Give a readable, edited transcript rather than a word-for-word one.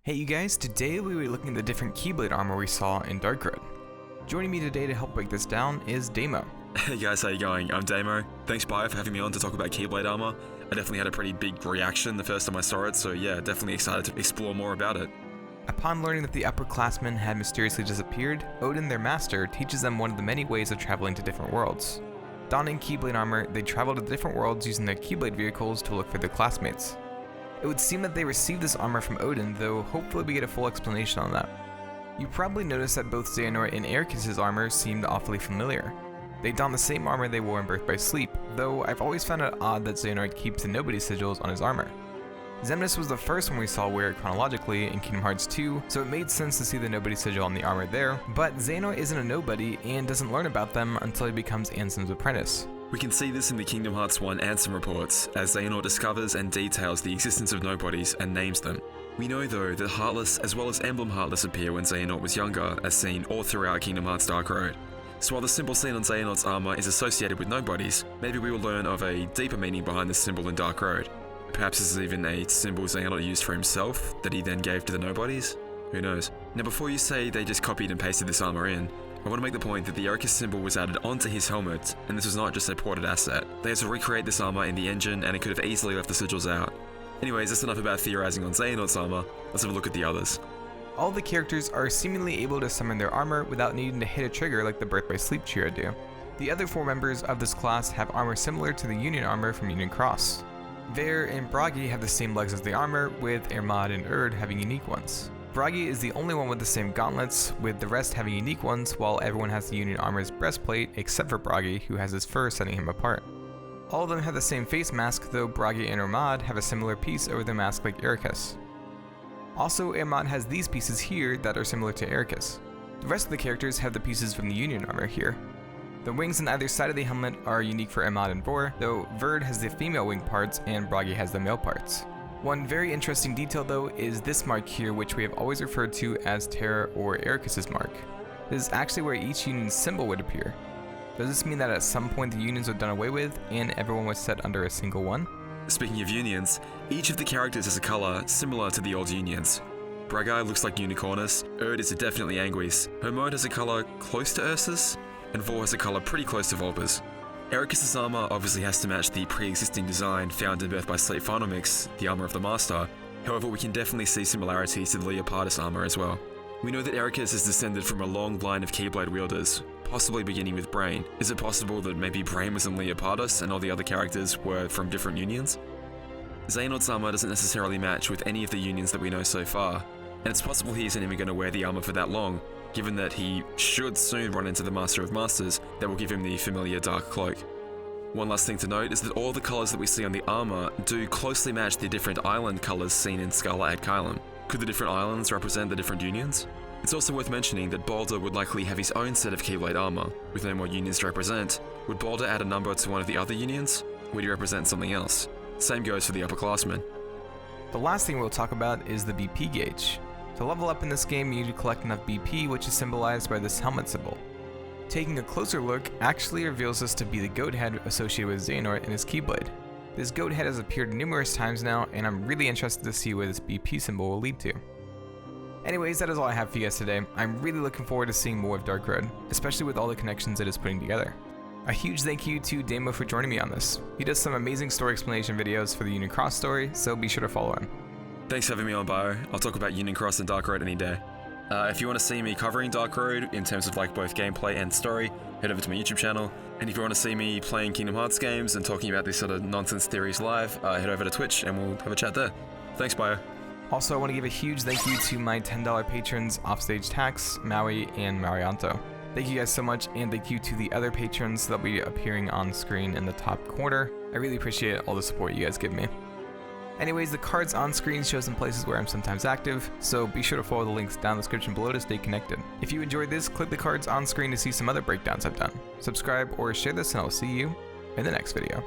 Hey you guys, today we were looking at the different Keyblade armor we saw in Dark Road. Joining me today to help break this down is Damo. Hey guys, how you going? I'm Damo. Thanks Bio for having me on to talk about Keyblade armor. I definitely had a pretty big reaction the first time I saw it, so yeah, definitely excited to explore more about it. Upon learning that the upperclassmen had mysteriously disappeared, Odin, their master, teaches them one of the many ways of traveling to different worlds. Donning Keyblade armor, they travel to the different worlds using their Keyblade vehicles to look for their classmates. It would seem that they received this armor from Odin, though hopefully we get a full explanation on that. You probably noticed that both Xehanort and Ericus' armor seemed awfully familiar. They don the same armor they wore in Birth by Sleep, though I've always found it odd that Xehanort keeps the Nobody sigils on his armor. Xemnas was the first one we saw wear it chronologically in Kingdom Hearts 2, so it made sense to see the Nobody sigil on the armor there, but Xehanort isn't a nobody and doesn't learn about them until he becomes Ansem's apprentice. We can see this in the Kingdom Hearts 1 Ansem reports, as Xehanort discovers and details the existence of nobodies and names them. We know though that Heartless as well as Emblem Heartless appear when Xehanort was younger, as seen all throughout Kingdom Hearts Dark Road. So while the symbol seen on Xehanort's armor is associated with nobodies, maybe we will learn of a deeper meaning behind this symbol in Dark Road. Perhaps this is even a symbol Xehanort used for himself, that he then gave to the nobodies? Who knows? Now before you say they just copied and pasted this armor in, I want to make the point that the Ericus symbol was added onto his helmet, and this was not just a ported asset. They had to recreate this armor in the engine, and it could have easily left the sigils out. Anyways, that's enough about theorizing on Xehanort's armor, let's have a look at the others. All the characters are seemingly able to summon their armor without needing to hit a trigger like the Birth by Sleep trio do. The other four members of this class have armor similar to the Union armor from Union Cross. Ver and Braga have the same legs as the armor, with Ermad and Erd having unique ones. Braga is the only one with the same gauntlets, with the rest having unique ones, while everyone has the Union armor's breastplate except for Braga, who has his fur setting him apart. All of them have the same face mask, though Braga and Ermad have a similar piece over their mask like Ericus. Also, Ermad has these pieces here that are similar to Ericus. The rest of the characters have the pieces from the Union armor here. The wings on either side of the helmet are unique for Ermad and Vor, though Verd has the female wing parts and Braga has the male parts. One very interesting detail though is this mark here, which we have always referred to as Terra or Ericus' mark. This is actually where each Union symbol would appear. Does this mean that at some point the Unions were done away with and everyone was set under a single one? Speaking of Unions, each of the characters has a colour similar to the old Unions. Braga looks like Unicornus, Erd is definitely Anguis, Hermod has a colour close to Ursus, and Vor has a colour pretty close to Volpus. Ericus' armor obviously has to match the pre-existing design found in Birth by Sleep Final Mix, the armor of the Master, however we can definitely see similarities to the Leopardus armor as well. We know that Ericus is descended from a long line of Keyblade wielders, possibly beginning with Brain. Is it possible that maybe Brain was in Leopardus and all the other characters were from different Unions? Xehanort's armor doesn't necessarily match with any of the Unions that we know so far, and it's possible he isn't even going to wear the armor for that long, given that he should soon run into the Master of Masters that will give him the familiar dark cloak. One last thing to note is that all the colours that we see on the armor do closely match the different island colours seen in Scala ad Kylum. Could the different islands represent the different Unions? It's also worth mentioning that Baldur would likely have his own set of Keyblade armor, with no more Unions to represent. Would Baldur add a number to one of the other Unions? Would he represent something else? Same goes for the upperclassmen. The last thing we'll talk about is the BPGH. To level up in this game, you need to collect enough BP, which is symbolized by this helmet symbol. Taking a closer look actually reveals this to be the goat head associated with Xehanort and his Keyblade. This goat head has appeared numerous times now, and I'm really interested to see where this BP symbol will lead to. Anyways, that is all I have for you guys today. I'm really looking forward to seeing more of Dark Road, especially with all the connections it is putting together. A huge thank you to Damo for joining me on this. He does some amazing story explanation videos for the Union Cross story, so be sure to follow him. Thanks for having me on, Bio. I'll talk about Union Cross and Dark Road any day. If you want to see me covering Dark Road in terms of like both gameplay and story, head over to my YouTube channel. And if you want to see me playing Kingdom Hearts games and talking about these sort of nonsense theories live, head over to Twitch and we'll have a chat there. Thanks, Bio. Also, I want to give a huge thank you to my $10 patrons, Offstage Tax, Maui, and Marianto. Thank you guys so much, and thank you to the other patrons that'll be appearing on screen in the top corner. I really appreciate all the support you guys give me. Anyways, the cards on screen show some places where I'm sometimes active, so be sure to follow the links down in the description below to stay connected. If you enjoyed this, click the cards on screen to see some other breakdowns I've done. Subscribe or share this, and I'll see you in the next video.